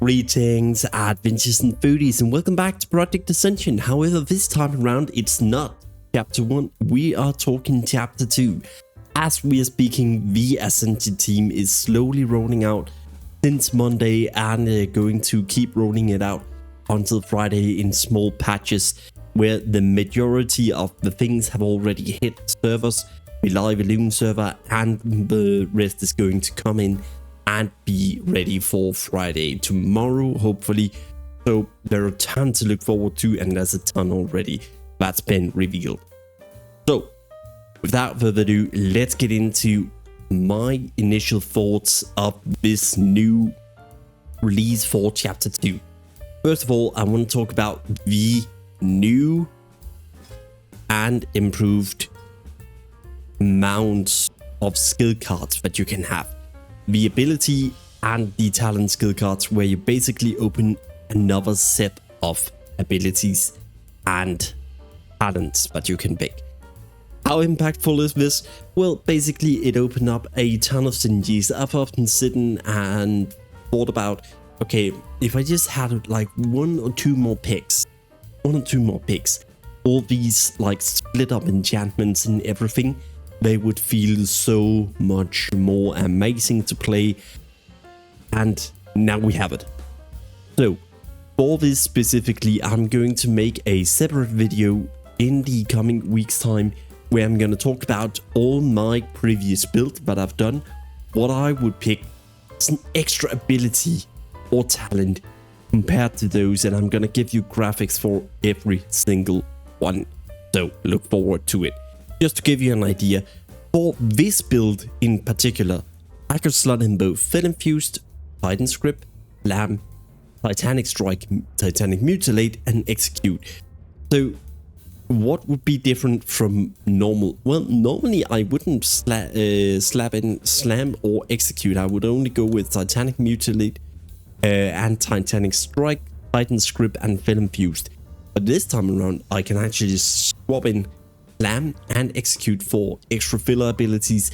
Greetings, adventures and foodies, and welcome back to Project Ascension. However, this time around, it's not Chapter 1, we are talking Chapter 2. As we are speaking, the Ascension team is slowly rolling out since Monday and going to keep rolling it out until Friday in small patches, where the majority of the things have already hit servers, the live Loon server, and the rest is going to come in and be ready for Friday tomorrow, hopefully. So there are tons to look forward to, and there's a ton already that's been revealed. So without further ado, let's get into my initial thoughts of this new release for Chapter 2. First of all, I want to talk about the new and improved amounts of skill cards that you can have. The ability and the talent skill cards, where you basically open another set of abilities and talents that you can pick. How impactful is this? Well, basically it opened up a ton of synergies. I've often sitting and thought about, okay, if I just had like one or two more picks, all these like split up enchantments and everything, they would feel so much more amazing to play, and now we have it. So for this specifically, I'm going to make a separate video in the coming week's time where I'm going to talk about all my previous builds that I've done, what I would pick as an extra ability or talent compared to those, and I'm going to give you graphics for every single one. So look forward to it. Just to give you an idea, for this build in particular, I could slot in both Fell Infused, Titan Script, Slam, Titanic Strike, Titanic Mutilate, and Execute. So what would be different from normal? Well, normally I wouldn't slap in Slam or Execute. I would only go with Titanic Mutilate and Titanic Strike, Titan Script, and Fell Infused. But this time around, I can actually swap in Slam and Execute for extra filler abilities,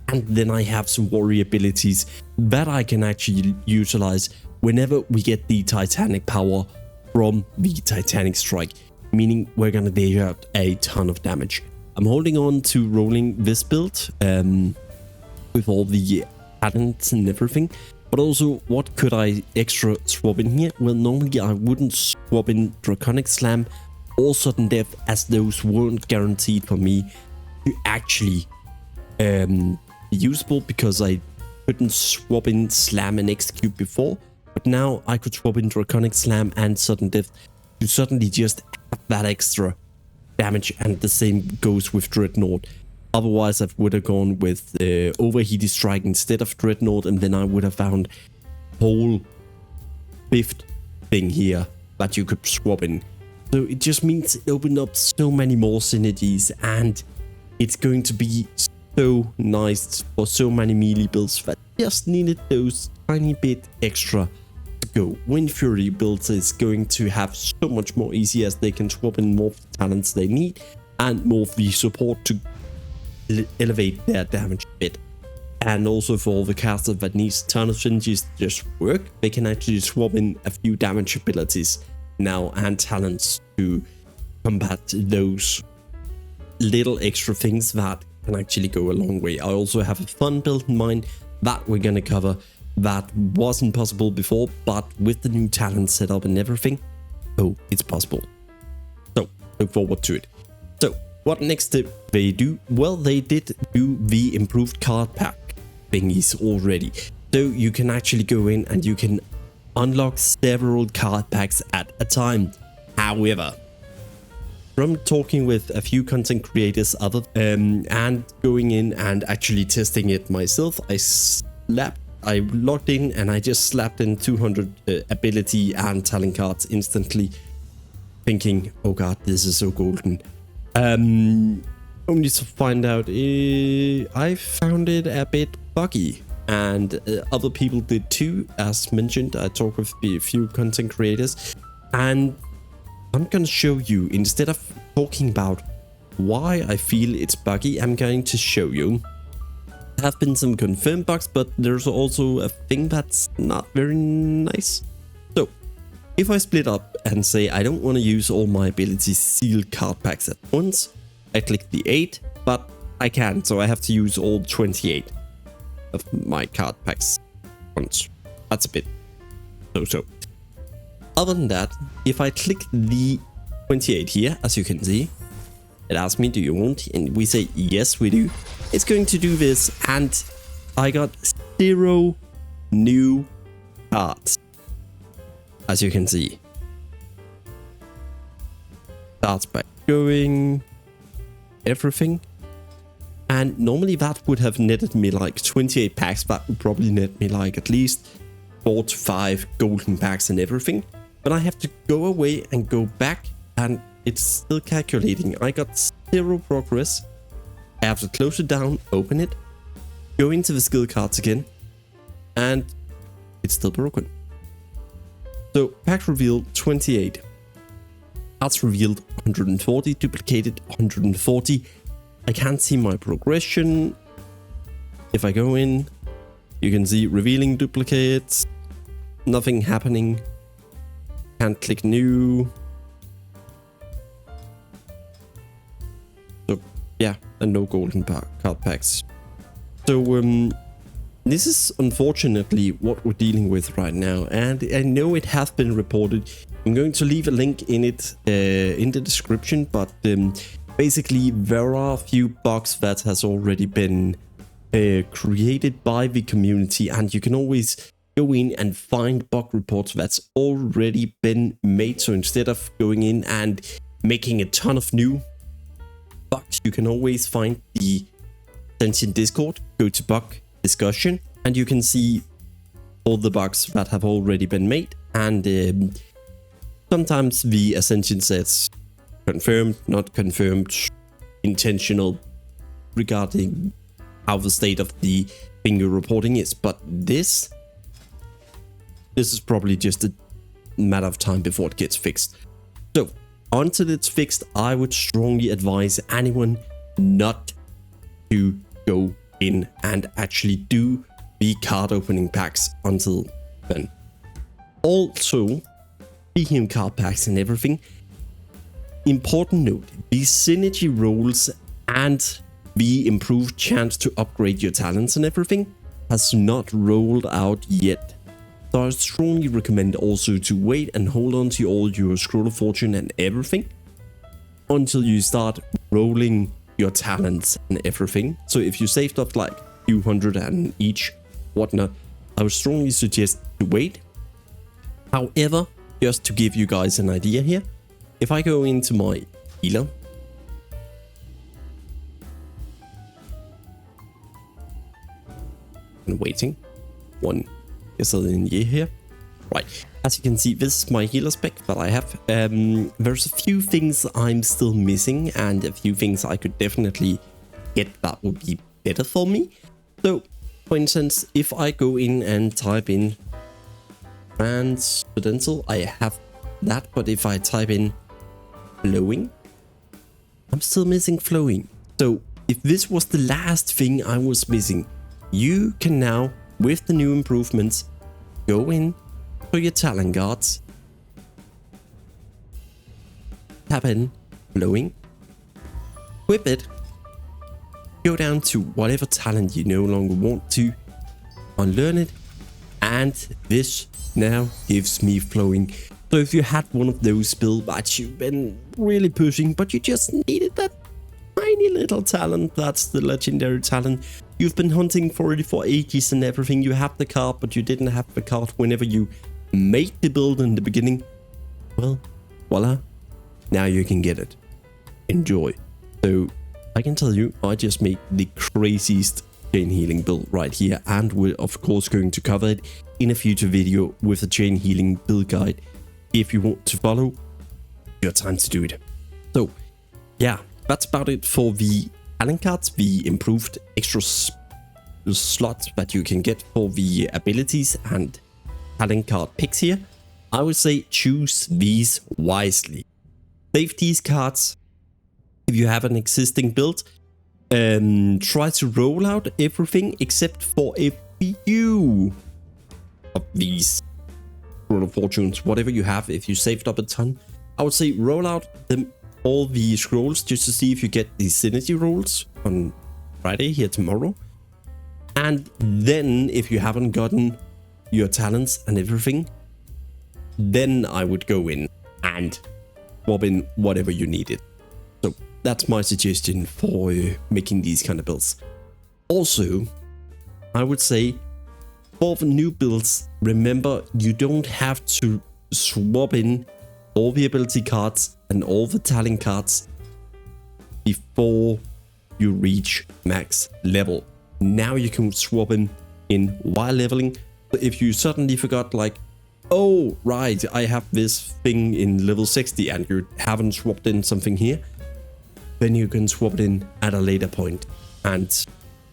and then I have some warrior abilities that I can actually utilize whenever we get the Titanic power from the Titanic Strike, meaning we're gonna deal out a ton of damage. I'm holding on to rolling this build with all the talents and everything, but also what could I extra swap in here? Well, normally I wouldn't swap in Draconic Slam or Sudden Death, as those weren't guaranteed for me to actually be usable, because I couldn't swap in Slam and Execute before. But now I could swap in Draconic Slam and Sudden Death to suddenly just have that extra damage, and the same goes with Dreadnought. Otherwise I would have gone with Overheated Strike instead of Dreadnought, and then I would have found a whole fifth thing here that you could swap in. So it just means it opened up so many more synergies, and it's going to be so nice for so many melee builds that just needed those tiny bit extra to go. Wind Fury builds is going to have so much more easy, as they can swap in more of the talents they need and more of the support to elevate their damage a bit. And also for all the casters that needs a ton of synergies to just work, they can actually swap in a few damage abilities now and talents to combat those little extra things that can actually go a long way. I also have a fun build in mind that we're gonna cover that wasn't possible before, but with the new talent setup and everything, oh, it's possible. So look forward to it. So what next did they do? Well, they did do the improved card pack thingies already. So you can actually go in and you can unlock several card packs at a time. However, from talking with a few content creators and going in and actually testing it myself, I logged in and I just slapped in 200 ability and talent cards instantly, thinking, oh god, this is so golden. Only to find out I found it a bit buggy, and other people did too. As mentioned, I talked with a few content creators, and I'm gonna show you, instead of talking about why I feel it's buggy, I'm going to show you. There have been some confirmed bugs, but there's also a thing that's not very nice. So if I split up and say I don't want to use all my abilities sealed card packs at once, I click the 8, but I can't, so I have to use all 28 of my card packs once. That's a bit so. Other than that, if I click the 28 here, as you can see, it asks me, do you want? And we say, yes, we do. It's going to do this, and I got 0 new cards, as you can see. Starts by going everything. And normally that would have netted me like 28 packs. That would probably net me like at least 4 to 5 golden packs and everything. But I have to go away and go back, and it's still calculating. I got 0 progress. I have to close it down, open it, go into the skill cards again, and it's still broken. So pack revealed 28. Cards revealed 140, duplicated 140. I can't see my progression. If I go in, you can see revealing duplicates, nothing happening. Can't click new. So yeah, and no golden card packs. So this is unfortunately what we're dealing with right now, and I know it has been reported. I'm going to leave a link in it in the description, but basically there are a few bugs that has already been created by the community, and you can always go in and find bug reports that's already been made. So instead of going in and making a ton of new bugs, you can always find the Ascension Discord, go to bug discussion, and you can see all the bugs that have already been made. And sometimes the Ascension says confirmed, not confirmed, intentional regarding how the state of the thing you're reporting is. But this is probably just a matter of time before it gets fixed. So until it's fixed, I would strongly advise anyone not to go in and actually do the card opening packs until then. Also, speaking of card packs and everything, important note, the synergy rolls and the improved chance to upgrade your talents and everything has not rolled out yet. So I strongly recommend also to wait and hold on to all your scroll of fortune and everything until you start rolling your talents and everything. So if you saved up like a few hundred and each whatnot, I would strongly suggest to wait. However, just to give you guys an idea here, if I go into my healer, and waiting, 1 in here, right, as you can see, this is my healer spec that I have. There's a few things I'm still missing, and a few things I could definitely get that would be better for me. So for instance, if I go in and type in transcendental, I have that, but if I type in flowing, I'm still missing flowing. So if this was the last thing I was missing, you can now, with the new improvements, go in to your talent cards, tap in flowing, equip it, go down to whatever talent you no longer want to, unlearn it, and this now gives me flowing. So if you had one of those build that you've been really pushing, but you just needed that tiny little talent, that's the legendary talent, you've been hunting for it for ages and everything, you have the card, but you didn't have the card whenever you made the build in the beginning, well, voila, now you can get it. Enjoy. So I can tell you, I just made the craziest chain healing build right here, and we're of course going to cover it in a future video with a chain healing build guide. If you want to follow, your time to do it. So yeah, that's about it for the talent cards, the improved extra slots that you can get for the abilities and talent card picks here. I would say choose these wisely. Save these cards if you have an existing build. Try to roll out everything except for a few of these Rune of Fortunes, whatever you have. If you saved up a ton, I would say roll out all the scrolls just to see if you get the synergy rolls on Friday here tomorrow. And then if you haven't gotten your talents and everything, then I would go in and swap in whatever you needed. So that's my suggestion for making these kind of builds. Also, I would say for the new builds, remember you don't have to swap in all the ability cards and all the talent cards before you reach max level. Now you can swap in while leveling. But if you suddenly forgot, like, oh right, I have this thing in level 60 and you haven't swapped in something here, then you can swap it in at a later point. And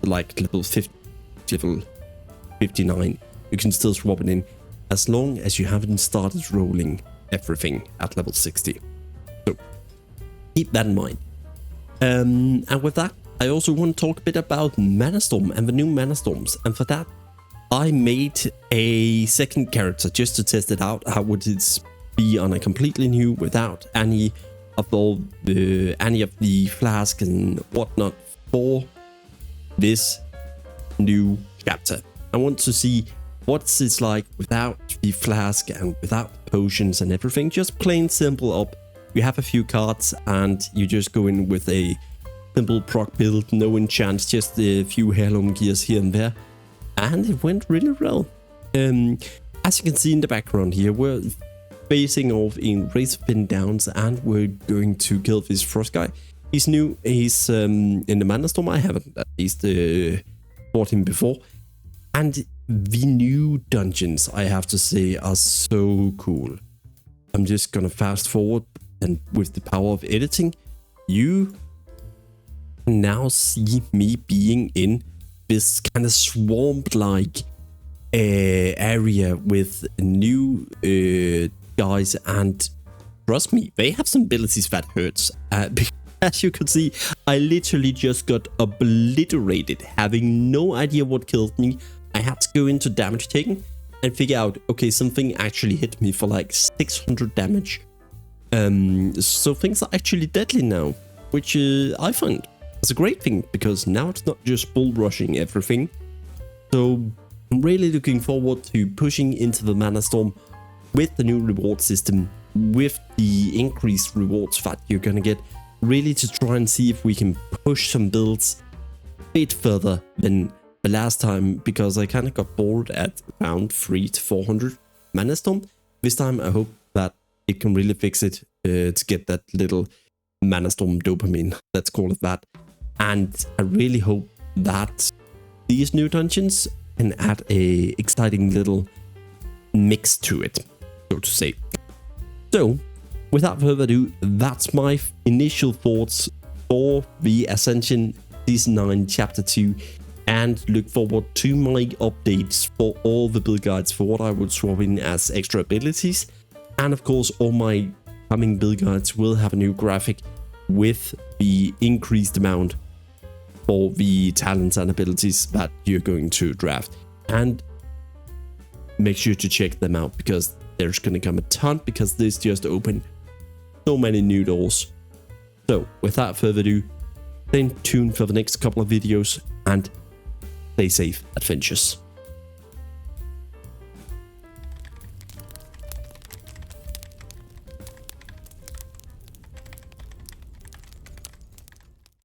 like level 50, level 59, you can still swap it in as long as you haven't started rolling everything at level 60. So keep that in mind. And with that, I also want to talk a bit about Mana Storm and the new Mana Storms. And for that, I made a second character just to test it out. How would it be on a completely new, without any of the flask and whatnot for this new chapter. I want to see what's it's like without the flask and without potions and everything. Just plain simple up. You have a few cards and you just go in with a simple proc build, no enchants, just a few heirloom gears here and there. And it went really well. As you can see in the background here, we're facing off in Race of Pin Downs and we're going to kill this frost guy. He's new, he's in the Mana Storm. I haven't at least fought him before. And the new dungeons, I have to say, are so cool. I'm just gonna fast forward, and with the power of editing, you can now see me being in this kind of swamp-like area with new guys, and trust me, they have some abilities that hurts. As you can see, I literally just got obliterated, having no idea what killed me. I had to go into damage taken and figure out, okay, something actually hit me for like 600 damage. So things are actually deadly now, which I find is a great thing, because now it's not just bull rushing everything. So I'm really looking forward to pushing into the Mana Storm with the new reward system, with the increased rewards that you're gonna get, really to try and see if we can push some builds a bit further than the last time, because I kind of got bored at around 300 to 400 Mana Storm. This time I hope that it can really fix it to get that little Mana Storm dopamine, let's call it that. And I really hope that these new dungeons can add a exciting little mix to it, so to say. So without further ado, that's my initial thoughts for the Ascension Season 9 Chapter 2, and look forward to my updates for all the build guides for what I would swap in as extra abilities. And of course, all my coming build guides will have a new graphic with the increased amount for the talents and abilities that you're going to draft. And make sure to check them out, because there's going to come a ton, because this just opened so many new doors. So without further ado, stay tuned for the next couple of videos and stay safe, adventures.